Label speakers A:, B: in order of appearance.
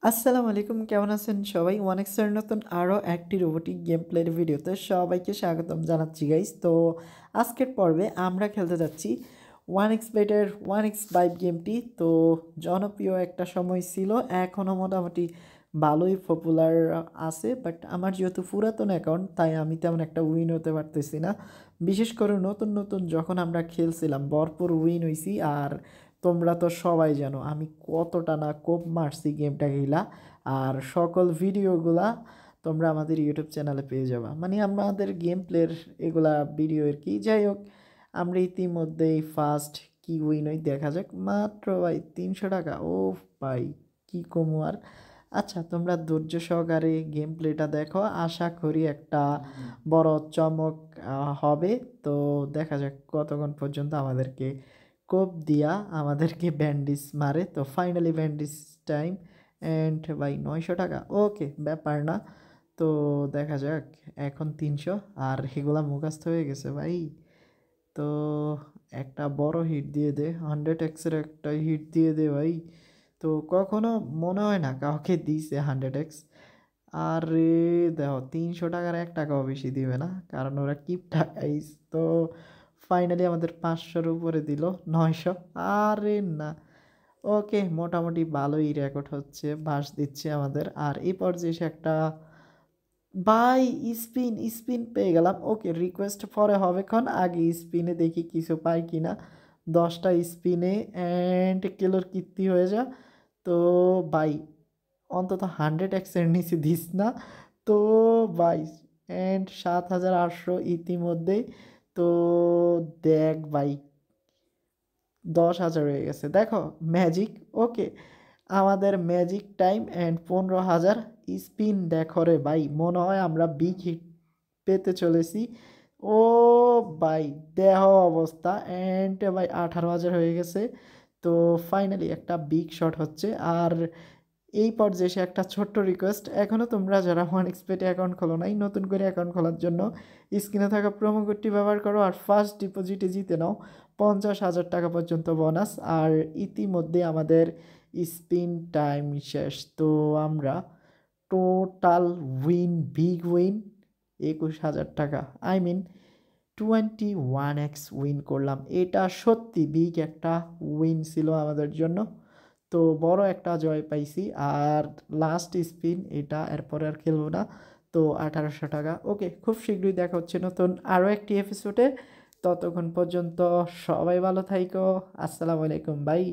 A: আসসালামু আলাইকুম, কেমন আছেন সবাই? ওয়ানেক্সের নতুন আরও একটি রোবোটিক গেম প্লের ভিডিওতে সবাইকে স্বাগতম জানাচ্ছি গাইস। তো আজকের পর্বে আমরা খেলতে যাচ্ছি ওয়ানেক্স বেটের ওয়ানেক্স বাইক গেমটি। তো জনপ্রিয় একটা সময় ছিল, এখনও মোটামুটি ভালোই পপুলার আছে, বাট আমার যেহেতু পুরাতন অ্যাকাউন্ট তাই আমি তেমন একটা উইন হতে পারতেছি না। বিশেষ করে নতুন নতুন যখন আমরা খেলছিলাম ভরপুর উইন হয়েছি। আর তোমরা তো সবাই জানো আমি কতটা না কোপ মারছি গেমটা খেলা। আর সকল ভিডিওগুলা তোমরা আমাদের ইউটিউব চ্যানেলে পেয়ে যাবা, মানে আমাদের গেম প্লের এগুলা ভিডিও আর কি। যাই হোক, আমরা ইতিমধ্যেই ফার্স্ট কি উইন হই দেখা যাক। মাত্র ভাই 300 টাকা, ও ভাই কি কমু আর। আচ্ছা, তোমরা ধৈর্য সহকারে গেম প্লেটা দেখো, আশা করি একটা বড় চমক হবে। তো দেখা যাক কতক্ষণ পর্যন্ত আমাদেরকে কোপ দিয়া আমাদেরকে ব্যান্ডিজ মারে। তো ফাইনালি ব্যান্ডিজ টাইম। অ্যান্ড ভাই 900 টাকা, ওকে ব্যাপার না। তো দেখা যাক, এখন 300 আর এগুলা মুখস্থ হয়ে গেছে ভাই। তো একটা বড় হিট দিয়ে দে, 100x একটা হিট দিয়ে দে ভাই। তো কখনো মনে হয় না কাউকে দিছে 100x। আরে দেখো, 300 টাকার 1 টাকাও বেশি দিবে না, কারণ ওরা কিপ টাকাইস। তো ফাইনালি আমাদের 500-র উপরে দিল, 900। আরে না, ওকে মোটামুটি ভালোই রেকর্ড হচ্ছে, বাস দিচ্ছে আমাদের। আর এই পর্যায়ে এসে একটা বাই স্পিন স্পিন পেয়ে গেলাম। ওকে, রিকোয়েস্ট পরে হবে, ক্ষণ আগে স্পিনে দেখি কিছু পাই কিনা। 10টা স্পিনে অ্যান্ড কিলোর কীর্তি হয়ে যা। তো বাই অন্তত 100x-এর নিচে দিস না। তো বাই অ্যান্ড 7,800 ইতিমধ্যেই। তো দেখ ভাই, 10,000 হয়ে গেছে, দেখো ম্যাজিক। ওকে, আমাদের ম্যাজিক টাইম অ্যান্ড 15,000 স্পিন। দেখো রে ভাই, মনে হয় আমরা বিগ হিট পেতে চলেছি। ও ভাই দেহ অবস্থা, অ্যান্ড ভাই 18,000 হয়ে গেছে। তো ফাইনালি একটা বিগ শট হচ্ছে। আর এই পর্যায়ে এসে একটা ছোট্ট রিকোয়েস্ট, এখনও তোমরা যারা ওয়ানেক্সপেটে অ্যাকাউন্ট খোলো নাই, নতুন করে অ্যাকাউন্ট খোলার জন্য স্ক্রিনে থাকা প্রোমো কোডটি ব্যবহার করো আর ফার্স্ট ডিপোজিটে জিতে নাও 50,000 টাকা পর্যন্ত বোনাস। আর ইতিমধ্যে আমাদের স্পিন টাইম শেষ। তো আমরা টোটাল উইন, বিগ উইন 21,000 টাকা, আই মিন 21x উইন করলাম। এটা সত্যি বিগ একটা উইন ছিল আমাদের জন্য। তো বড় একটা জয় পাইছি। আর লাস্ট স্পিন এটা, এরপরে আর খেলবো না। তো 1800 টাকা। ওকে, খুব শীঘ্রই দেখা হচ্ছে নতুন আরও একটি এপিসোডে। ততক্ষণ পর্যন্ত সবাই ভালো থাইকো। আসসালামু আলাইকুম, বাই।